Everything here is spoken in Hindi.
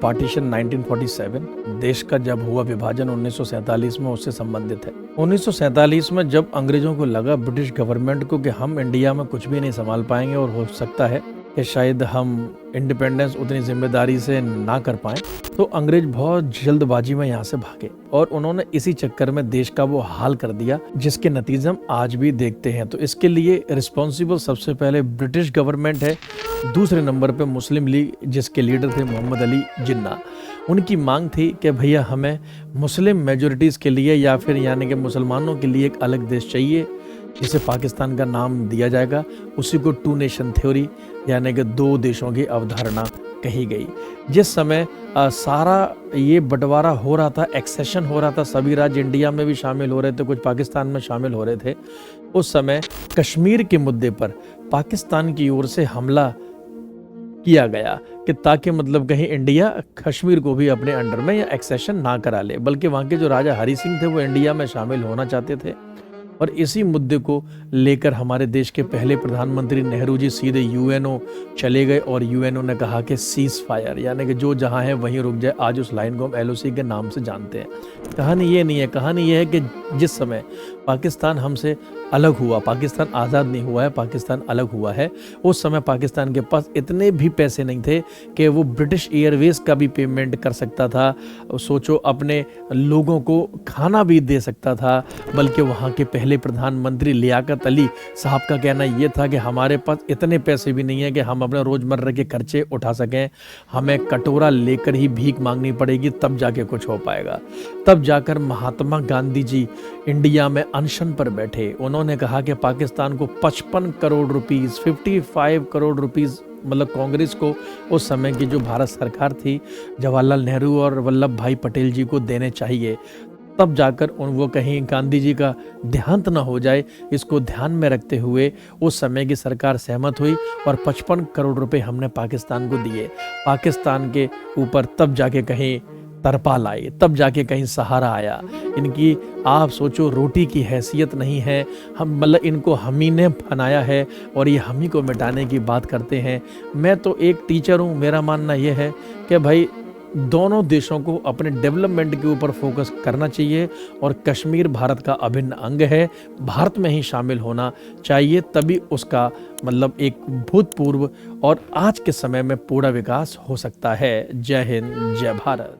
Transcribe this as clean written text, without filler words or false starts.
पार्टीशन 1947 देश का जब हुआ विभाजन 1947 में उससे संबंधित है। 1947 में जब अंग्रेजों को लगा ब्रिटिश गवर्नमेंट को कि हम इंडिया में कुछ भी नहीं संभाल पाएंगे और हो सकता है कि शायद हम इंडिपेंडेंस उतनी जिम्मेदारी से ना कर पाएं, तो अंग्रेज बहुत जल्दबाजी में यहाँ से भागे और उन्होंने इसी चक्कर में देश का वो हाल कर दिया जिसके नतीजे हम आज भी देखते हैं। तो इसके लिए रिस्पॉन्सिबल सबसे पहले ब्रिटिश गवर्नमेंट है, दूसरे नंबर पे मुस्लिम लीग जिसके लीडर थे मोहम्मद अली जिन्ना। उनकी मांग थी कि भैया हमें मुस्लिम मेजॉरिटीज़ के लिए या फिर यानी कि मुसलमानों के लिए एक अलग देश चाहिए जिसे पाकिस्तान का नाम दिया जाएगा। उसी को टू नेशन थ्योरी यानी कि दो देशों की अवधारणा कही गई। जिस समय सारा ये बंटवारा हो रहा था, एक्सेशन हो रहा था, सभी राज्य इंडिया में भी शामिल हो रहे थे, कुछ पाकिस्तान में शामिल हो रहे थे, उस समय कश्मीर के मुद्दे पर पाकिस्तान की ओर से हमला किया गया कि ताकि मतलब कहीं इंडिया कश्मीर को भी अपने अंडर में या एक्सेशन ना करा ले, बल्कि वहाँ के जो राजा हरि सिंह थे वो इंडिया में शामिल होना चाहते थे। और इसी मुद्दे को लेकर हमारे देश के पहले प्रधानमंत्री नेहरू जी सीधे यूएनओ चले गए और यूएनओ ने कहा कि सीज फायर यानी कि जो जहां है वहीं रुक जाए। आज उस लाइन को हम एलओसी के नाम से जानते हैं। कहानी ये नहीं है, कहानी ये है कि जिस समय पाकिस्तान हमसे अलग हुआ, पाकिस्तान आज़ाद नहीं हुआ है, पाकिस्तान अलग हुआ है, उस समय पाकिस्तान के पास इतने भी पैसे नहीं थे कि वो ब्रिटिश एयरवेज का भी पेमेंट कर सकता था, सोचो अपने लोगों को खाना भी दे सकता था। बल्कि वहाँ के पहले प्रधानमंत्री लियाकत अली साहब का कहना ये था कि हमारे पास इतने पैसे भी नहीं है कि हम अपने रोज़मर्रा के खर्चे उठा सकें, हमें कटोरा लेकर ही भीख मांगनी पड़ेगी, तब जाके कुछ हो पाएगा। तब जाकर महात्मा गांधी जी इंडिया में अनशन पर बैठे। उन्होंने कहा कि पाकिस्तान को 55 करोड़ रुपीस, 55 करोड़ रुपीस, मतलब कांग्रेस को उस समय की जो भारत सरकार थी जवाहरलाल नेहरू और वल्लभ भाई पटेल जी को देने चाहिए। तब जाकर वो कहीं गांधी जी का देहांत ना हो जाए, इसको ध्यान में रखते हुए उस समय की सरकार सहमत हुई और 55 करोड़ रुपए हमने पाकिस्तान को दिए। पाकिस्तान के ऊपर तब जाके कहीं तरपाल आई, तब जाके कहीं सहारा आया। इनकी आप सोचो रोटी की हैसियत नहीं है, हम मतलब इनको हम ही ने बनाया है और ये हम ही को मिटाने की बात करते हैं। मैं तो एक टीचर हूँ, मेरा मानना यह है कि भाई दोनों देशों को अपने डेवलपमेंट के ऊपर फोकस करना चाहिए और कश्मीर भारत का अभिन्न अंग है, भारत में ही शामिल होना चाहिए, तभी उसका मतलब एक भूतपूर्व और आज के समय में पूरा विकास हो सकता है। जय हिंद, जय भारत।